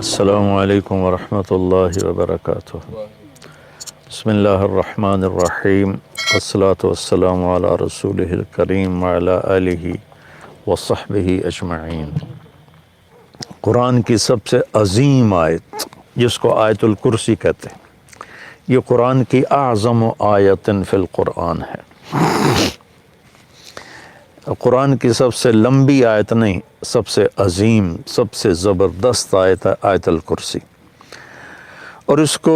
السلام علیکم ورحمۃ اللہ وبرکاتہ۔ بسم اللہ الرحمن الرحیم، والصلاة والسلام علی رسولہ الکریم وعلی آلہ وصحبہ اجمعین۔ قرآن کی سب سے عظیم آیت، جس کو آیت الکرسی کہتے ہیں، یہ قرآن کی اعظم آیت فی القرآن ہے۔ قرآن کی سب سے لمبی آیت نہیں، سب سے عظیم، سب سے زبردست آیت ہے آیت الکرسی۔ اور اس کو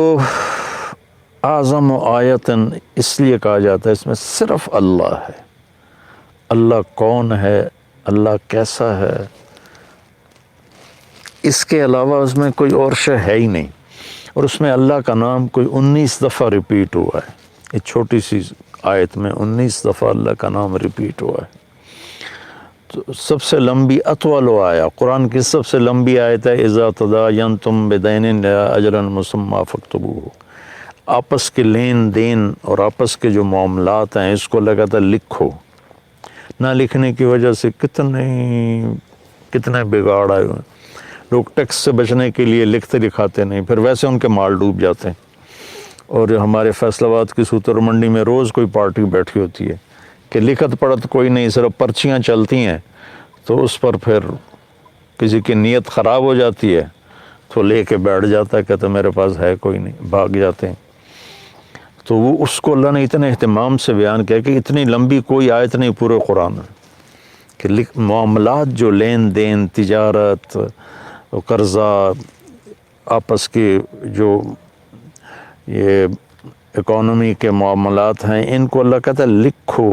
اعظم آیت اس لیے کہا جاتا ہے، اس میں صرف اللہ ہے۔ اللہ کون ہے، اللہ کیسا ہے، اس کے علاوہ اس میں کوئی اور شے ہے ہی نہیں۔ اور اس میں اللہ کا نام کوئی 19 دفعہ ریپیٹ ہوا ہے۔ یہ چھوٹی سی آیت میں 19 دفعہ اللہ کا نام ریپیٹ ہوا ہے۔ تو سب سے لمبی اطول آیا، قرآن کی سب سے لمبی آیت ہے اذا تداینتم بدین الی اجل مسمی فاکتبوہ۔ آپس کے لین دین اور آپس کے جو معاملات ہیں، اس کو لگاتا لکھو۔ نہ لکھنے کی وجہ سے کتنے بگاڑ آئے ہوئے۔ لوگ ٹیکس سے بچنے کے لیے لکھتے لکھاتے نہیں، پھر ویسے ان کے مال ڈوب جاتے ہیں۔ اور ہمارے فیصل آباد کی سوتر منڈی میں روز کوئی پارٹی بیٹھی ہوتی ہے کہ لکھت پڑھت کوئی نہیں، صرف پرچیاں چلتی ہیں، تو اس پر پھر کسی کی نیت خراب ہو جاتی ہے تو لے کے بیٹھ جاتا ہے، کہتا میرے پاس ہے کوئی نہیں، بھاگ جاتے ہیں۔ تو وہ اس کو اللہ نے اتنے اہتمام سے بیان کیا کہ اتنی لمبی کوئی آیت نہیں پورے قرآن میں، کہ معاملات جو لین دین، تجارت، قرضہ، آپس کے جو یہ اکانومی کے معاملات ہیں، ان کو اللہ کہتا ہے لکھو،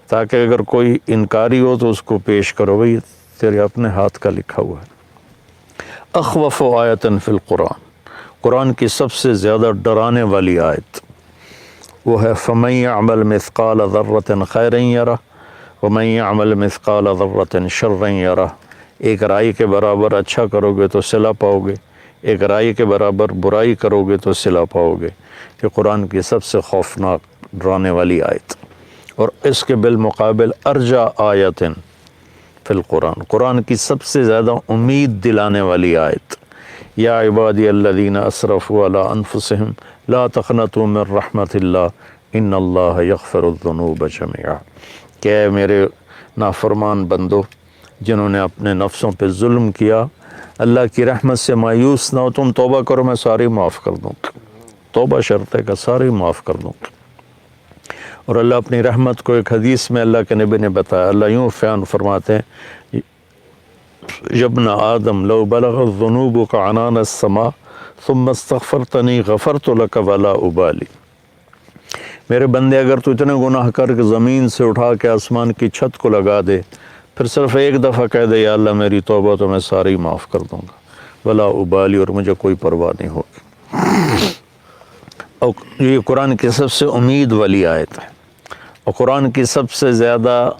تاکہ اگر کوئی انکاری ہو تو اس کو پیش کرو، بھئی تیرے اپنے ہاتھ کا لکھا ہوا ہے۔ اخوف آیت فی القرآن، قرآن کی سب سے زیادہ ڈرانے والی آیت وہ ہے فَمَن يَعْمَلْ مِثْقَالَ ذَرَّةٍ خَيْرًا يَرَهُ وَمَن يَعْمَلْ مِثْقَالَ ذَرَّةٍ شَرًّا يَرَهُ۔ ایک رائی کے برابر اچھا کرو گے تو صلہ پاؤ گے، ایک رائی کے برابر برائی کرو گے تو صلہ پاؤ گے۔ یہ قرآن کی سب سے خوفناک ڈرانے والی آیت۔ اور اس کے بالمقابل ارجا آیت فی القرآن، قرآن کی سب سے زیادہ امید دلانے والی آیت، یا عبادی الذین اسرفوا علی انفسہم لا تقنطوا من رحمت اللہ ان اللہ یغفر الذنوب جميعا۔ کہ اے میرے نافرمان بندو جنہوں نے اپنے نفسوں پہ ظلم کیا، اللہ کی رحمت سے مایوس نہ ہو، تم توبہ کرو، میں ساری معاف کر دوں گا۔ توبہ شرط ہے کہ ساری معاف کر دوں گا۔ اور اللہ اپنی رحمت کو ایک حدیث میں اللہ کے نبی نے بتایا، اللہ یوں بیان فرماتے ہیں یابن آدم لو بلغت ذنوبک عنان السماء ثم استغفرتنی غفرت لک ولا ابالی۔ میرے بندے، اگر تو اتنے گناہ کر کے زمین سے اٹھا کے آسمان کی چھت کو لگا دے، پھر صرف ایک دفعہ کہہ دے یا اللہ میری توبہ، تو میں ساری معاف کر دوں گا، ولا ابالی، اور مجھے کوئی پرواہ نہیں ہوگی۔ اور یہ قرآن کی سب سے امید والی آیت ہے، اور قرآن کی سب سے زیادہ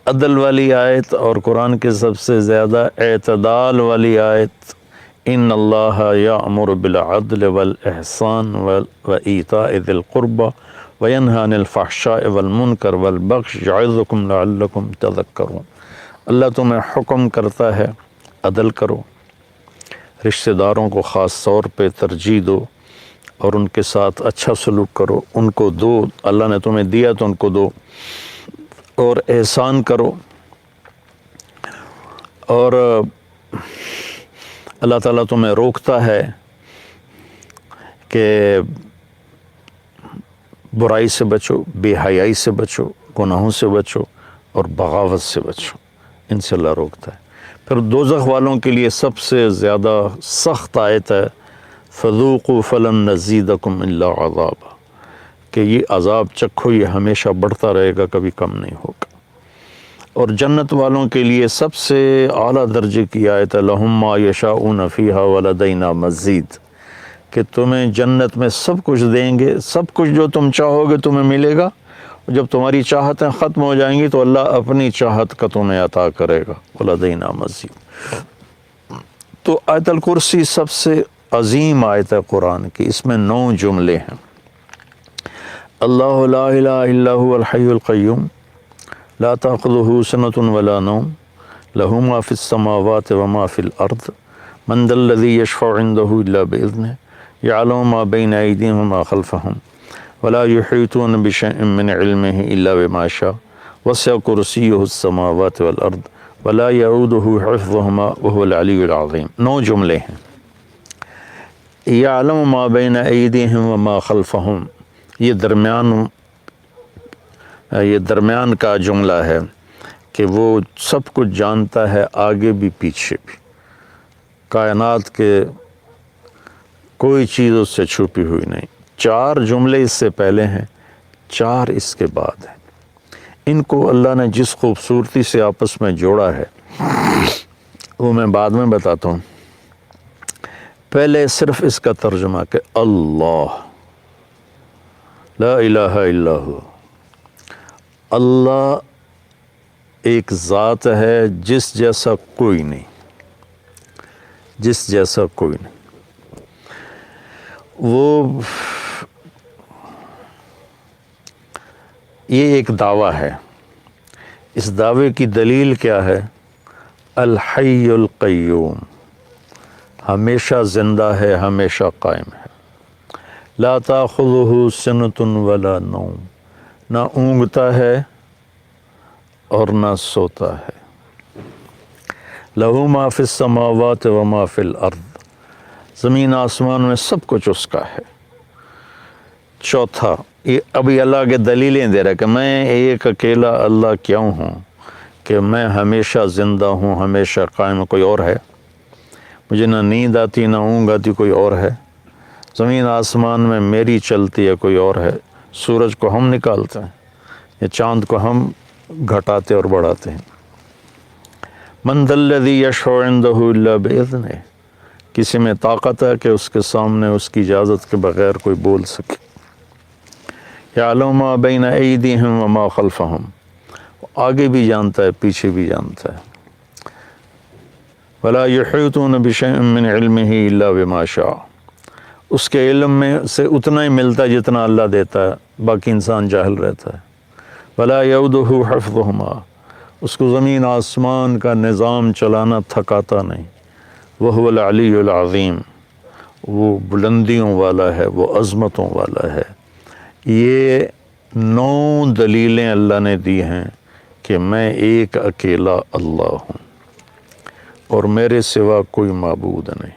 عدل والی آیت، اور قرآن کی سب سے زیادہ اعتدال والی آیت۔ ان اللہ یأمر بالعدل والاحسان وایتاء ذی القربى وینہی عن الفحشاء والمنکر والبغی یعظکم لعلکم تذکرون۔ اللہ تمہیں حکم کرتا ہے عدل کرو، رشتہ داروں کو خاص طور پہ ترجیح دو، اور ان کے ساتھ اچھا سلوک کرو، ان کو دو، اللہ نے تمہیں دیا تو ان کو دو، اور احسان کرو۔ اور اللہ تعالیٰ تمہیں روکتا ہے کہ برائی سے بچو، بے حیائی سے بچو، گناہوں سے بچو، اور بغاوت سے بچو، ان سے اللہ روکتا ہے۔ پھر دوزخ والوں کے لیے سب سے زیادہ سخت آیت ہے فذوقوا فلن نزیدکم الا عذابا، کہ یہ عذاب چکھو، یہ ہمیشہ بڑھتا رہے گا، کبھی کم نہیں ہوگا۔ اور جنت والوں کے لیے سب سے اعلیٰ درجے کی آیت ہے لہم ما یشاؤون فیہا ولدینا مزید، کہ تمہیں جنت میں سب کچھ دیں گے، سب کچھ جو تم چاہو گے تمہیں ملے گا، اور جب تمہاری چاہتیں ختم ہو جائیں گی تو اللہ اپنی چاہت کا تمہیں عطا کرے گا، ولدینا مزید۔ تو آیت الکرسی سب سے عظیم آیت ہے قرآن کی، اس میں 9 جملے ہیں۔ اللہ لا الہ الا هو الحی القیوم لا تأخذہ سنۃ ولا نوم لہ ما فی السماوات وما فی الارض من ذا الذی یشفع عنده الا بإذنہ یعلم ما بین ایدیہم وما خلفہم ولا یحیطون بشیء من علمہ الا بما شاء وسع کرسیہ السماوات والارض ولا یعودہ حفظہما وهو العلی العظیم. 9 جملے ہیں. یعلم ما بین ایدیہم وما خلفہم، یہ درمیان کا جملہ ہے کہ وہ سب کچھ جانتا ہے، آگے بھی پیچھے بھی. کائنات کے کوئی چیز اس سے چھپی ہوئی نہیں. 4 جملے اس سے پہلے ہیں، 4 اس کے بعد ہیں. ان کو اللہ نے جس خوبصورتی سے آپس میں جوڑا ہے وہ میں بعد میں بتاتا ہوں. پہلے صرف اس کا ترجمہ کہ اللہ لا الہ الا ہو، اللہ ایک ذات ہے جس جیسا کوئی نہیں، جس جیسا کوئی نہیں. وہ یہ ایک دعویٰ ہے. اس دعوے کی دلیل کیا ہے؟ الحی القیوم، ہمیشہ زندہ ہے، ہمیشہ قائم ہے. لا تاخذہ سنۃ ولا نوم، نہ اونگتا ہے اور نہ سوتا ہے. لہ ما فی السماوات و ما فی الارض، زمین آسمان میں سب کچھ اس کا ہے. چوتھا، یہ ابھی اللہ کے دلیلیں دے رہا ہے کہ میں ایک اکیلا اللہ کیوں ہوں، کہ میں ہمیشہ زندہ ہوں، ہمیشہ قائم. کوئی اور ہے؟ مجھے نہ نیند آتی نہ اونگ آتی، کوئی اور ہے؟ زمین آسمان میں میری چلتی ہے، کوئی اور ہے؟ سورج کو ہم نکالتے ہیں یا چاند کو ہم گھٹاتے اور بڑھاتے ہیں. من ذا الذی یشفع عندہ الا بإذنہ، کسی میں طاقت ہے کہ اس کے سامنے اس کی اجازت کے بغیر کوئی بول سکے. یعلم ما بین ایدیہم وما خلفہم، آگے بھی جانتا ہے، پیچھے بھی جانتا ہے. ولا یحیطون بشیء من علمہ الا بما شاء، اس کے علم میں سے اتنا ہی ملتا ہے جتنا اللہ دیتا ہے، باقی انسان جاہل رہتا ہے. ولا یعودہ حفظہما، اس کو زمین آسمان کا نظام چلانا تھکاتا نہیں. وہو العلی العظیم، وہ بلندیوں والا ہے، وہ عظمتوں والا ہے. یہ 9 دلیلیں اللہ نے دی ہیں کہ میں ایک اکیلا اللہ ہوں اور میرے سوا کوئی معبود نہیں.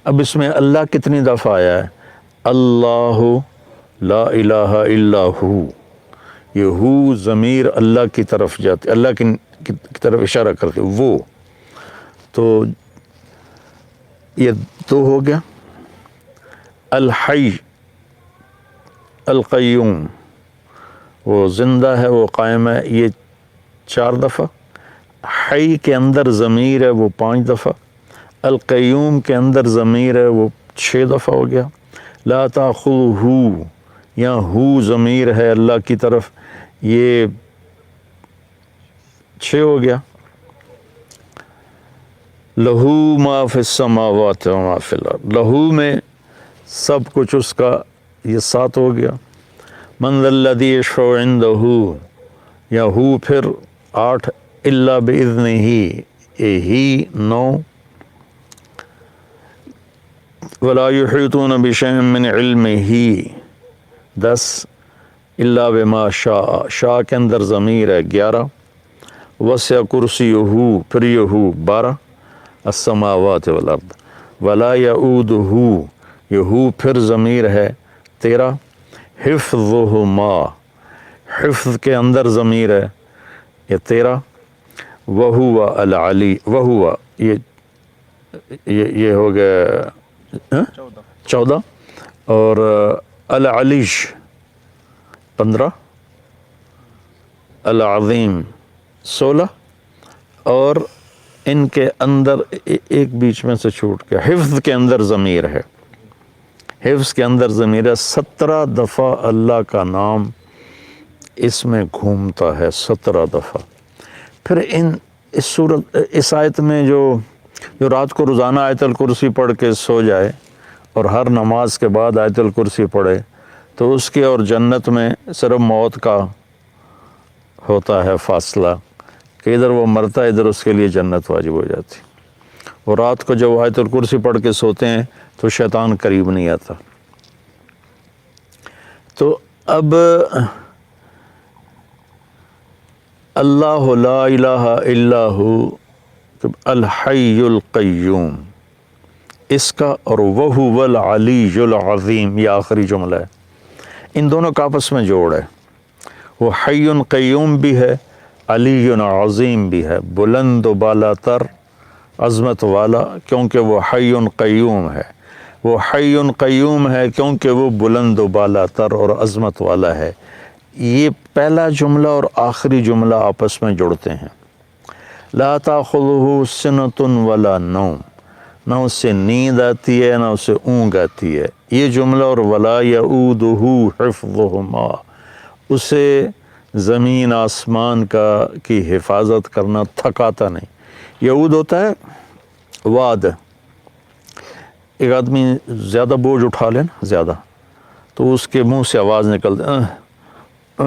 اب اس میں اللہ کتنی دفعہ آیا ہے؟ اللہ لا الہ الا ہو. یہ ہو ضمیر اللہ کی طرف جاتی، اللہ کی طرف اشارہ کرتے. وہ تو یہ 2 ہو گیا. الحی القیوم، وہ زندہ ہے، وہ قائم ہے، یہ 4 دفعہ. حی کے اندر ضمیر ہے، وہ 5 دفعہ. القیوم کے اندر ضمیر ہے، وہ 6 دفعہ ہو گیا. لا تاخذہ، یا ہو ضمیر ہے اللہ کی طرف، یہ 6 ہو گیا. لہو ما فی السماوات و ما فی الارض، لہو میں سب کچھ اس کا، یہ 7 ہو گیا. من ذا الذی یشفع عندہ، یا ہو پھر 8. الا باذنہ، ہی 9. ولا یحیطون بشیء من علمہ 10. الا بما شاء، شاء کے اندر ضمیر ہے، 11. وسع کرسیہ، پھر یہ ہو 12. السماوات والارض ولا یعودہ، یہ ہو پھر ضمیر ہے، 13. حفظہما، حفظ کے اندر ضمیر ہے، یہ 13. وہو العلی، وہو یہ ہو گیا 14. اور العلیش 15. العظیم 16. اور ان کے اندر ایک بیچ میں سے چھوٹ گیا، حفظ کے اندر ضمیر ہے، حفظ کے اندر ضمیر ہے. 17 دفعہ اللہ کا نام اس میں گھومتا ہے، 17 دفعہ. پھر اس آیت میں جو رات کو روزانہ آیت الکرسی پڑھ کے سو جائے اور ہر نماز کے بعد آیت الکرسی پڑھے، تو اس کے اور جنت میں صرف موت کا ہوتا ہے فاصلہ، کہ ادھر وہ مرتا ہے، ادھر اس کے لیے جنت واجب ہو جاتی. اور رات کو جب آیت الکرسی پڑھ کے سوتے ہیں تو شیطان قریب نہیں آتا۔ تو اب اللہ لا الہ الا ہو الحی القیوم اس کا، اور وہو العلی العظیم یہ آخری جملہ ہے، ان دونوں کا آپس میں جوڑ ہے۔ وہ حی قیوم بھی ہے، علی عظیم بھی ہے، بلند و بالا تر، عظمت والا، کیونکہ وہ حی قیوم ہے۔ وہ حی قیوم ہے کیونکہ وہ بلند و بالا تر اور عظمت والا ہے۔ یہ پہلا جملہ اور آخری جملہ آپس میں جڑتے ہیں۔ لا تاخذہ سنۃ ولا نوم، نہ اس سے نیند آتی ہے نہ اسے اونگ آتی ہے۔ یہ جملہ اور ولا یؤودہ حفظہما، اسے زمین آسمان کی حفاظت کرنا تھکاتا نہیں۔ یعود ہوتا ہے واد، ایک آدمی زیادہ بوجھ اٹھا لے نا زیادہ، تو اس کے منہ سے آواز نکلتی،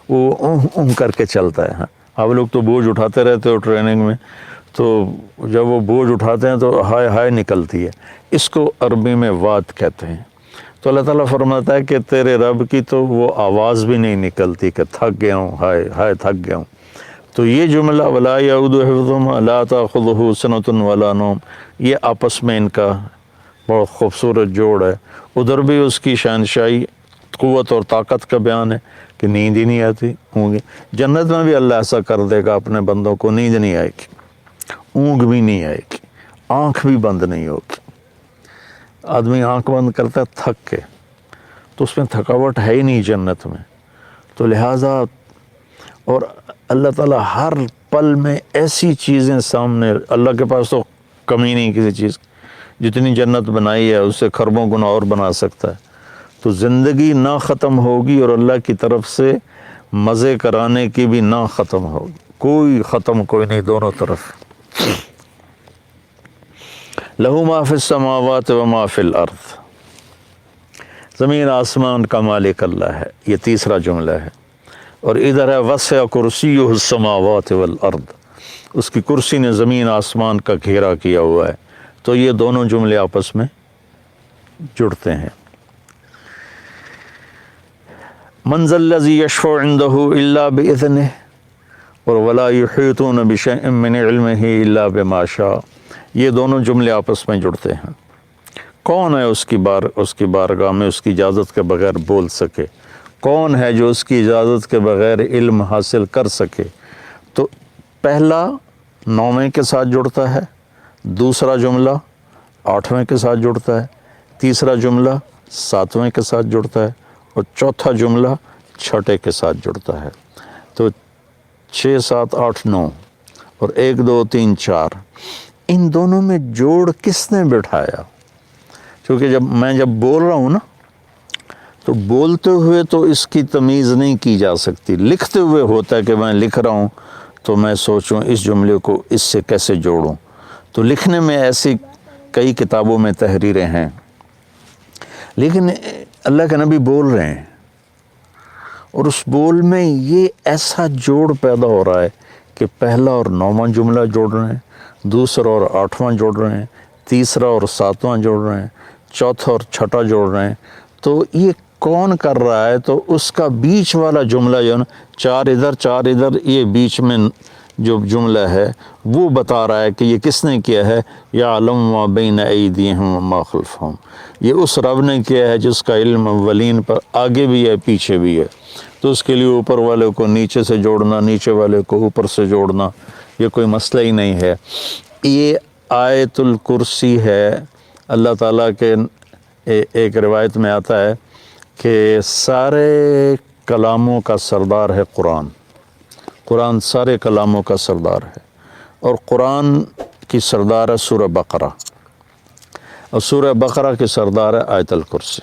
وہ کر کے چلتا ہے۔ ہاں آپ لوگ تو بوجھ اٹھاتے رہتے ہو ٹریننگ میں، تو جب وہ بوجھ اٹھاتے ہیں تو ہائے ہائے نکلتی ہے، اس کو عربی میں واد کہتے ہیں۔ تو اللہ تعالیٰ فرماتا ہے کہ تیرے رب کی تو وہ آواز بھی نہیں نکلتی کہ تھک گیا ہوں، ہائے ہائے تھک گیا ہوں۔ تو یہ جملہ ولا یعود حفظہما لا تاخذہ سنۃ ولا نوم، یہ آپس میں ان کا بہت خوبصورت جوڑ ہے۔ ادھر بھی اس کی شہنشاہی، قوت اور طاقت کا بیان ہے کہ نیند ہی نہیں آتی ہوں گی۔ جنت میں بھی اللہ ایسا کر دے گا اپنے بندوں کو، نیند نہیں آئے گی، اونگ بھی نہیں آئے گی، آنکھ بھی بند نہیں ہوگی۔ آدمی آنکھ بند کرتا ہے تھک کے، تو اس میں تھکاوٹ ہے ہی نہیں جنت میں۔ تو لہٰذا اور اللہ تعالیٰ ہر پل میں ایسی چیزیں سامنے، اللہ کے پاس تو کمی نہیں کسی چیز، جتنی جنت بنائی ہے اس سے خربوں گنا اور بنا سکتا ہے۔ تو زندگی نہ ختم ہوگی اور اللہ کی طرف سے مزے کرانے کی بھی نہ ختم ہوگی، کوئی ختم کوئی نہیں، دونوں طرف۔ لہو ما فی السماوات و ما فی الارض، زمین آسمان کا مالک اللہ ہے، یہ تیسرا جملہ ہے۔ اور ادھر ہے وسع کرسیہ السماوات والارض، اس کی کرسی نے زمین آسمان کا گھیرا کیا ہوا ہے۔ تو یہ دونوں جملے آپس میں جڑتے ہیں۔ من ذا الذی یشفع عندہ الا باذنہ اور ولا یحیطون بشیء من علمہ الا بما شاء، یہ دونوں جملے آپس میں جڑتے ہیں۔ کون ہے اس کی بارگاہ میں اس کی اجازت کے بغیر بول سکے؟ کون ہے جو اس کی اجازت کے بغیر علم حاصل کر سکے؟ تو پہلا 9ویں کے ساتھ جڑتا ہے، دوسرا جملہ 8ویں کے ساتھ جڑتا ہے، تیسرا جملہ 7ویں کے ساتھ جڑتا ہے، اور چوتھا جملہ 6 کے ساتھ جڑتا ہے۔ تو 6 7 8 9 اور 1 2 3 4، ان دونوں میں جوڑ کس نے بٹھایا؟ کیونکہ جب بول رہا ہوں نا، تو بولتے ہوئے تو اس کی تمیز نہیں کی جا سکتی، لکھتے ہوئے ہوتا ہے کہ میں لکھ رہا ہوں تو میں سوچوں اس جملے کو اس سے کیسے جوڑوں۔ تو لکھنے میں ایسی کئی کتابوں میں تحریریں ہیں، لیکن اللہ کے نبی بول رہے ہیں، اور اس بول میں یہ ایسا جوڑ پیدا ہو رہا ہے کہ پہلا اور 9واں جملہ جوڑ رہے ہیں، دوسرا اور 8واں جوڑ رہے ہیں، تیسرا اور 7واں جوڑ رہے ہیں، چوتھا اور 6واں جوڑ رہے ہیں۔ تو یہ کون کر رہا ہے؟ تو اس کا بیچ والا جملہ جو ہے نا، 4 ادھر 4 ادھر، یہ بیچ میں جو جملہ ہے وہ بتا رہا ہے کہ یہ کس نے کیا ہے۔ یعلم ما بین ایدیہم وما خلفہم، یہ اس رب نے کیا ہے جس کا علم اولین پر آگے بھی ہے پیچھے بھی ہے۔ تو اس کے لیے اوپر والے کو نیچے سے جوڑنا، نیچے والے کو اوپر سے جوڑنا، یہ کوئی مسئلہ ہی نہیں ہے۔ یہ آیت الکرسی ہے، اللہ تعالیٰ کے ایک روایت میں آتا ہے کہ سارے کلاموں کا سردار ہے قرآن، قرآن سارے کلاموں کا سردار ہے، اور قرآن کی سردار ہے سورہ بقرہ، اور سورہ بقرہ کی سردار ہے آیت الکرسی۔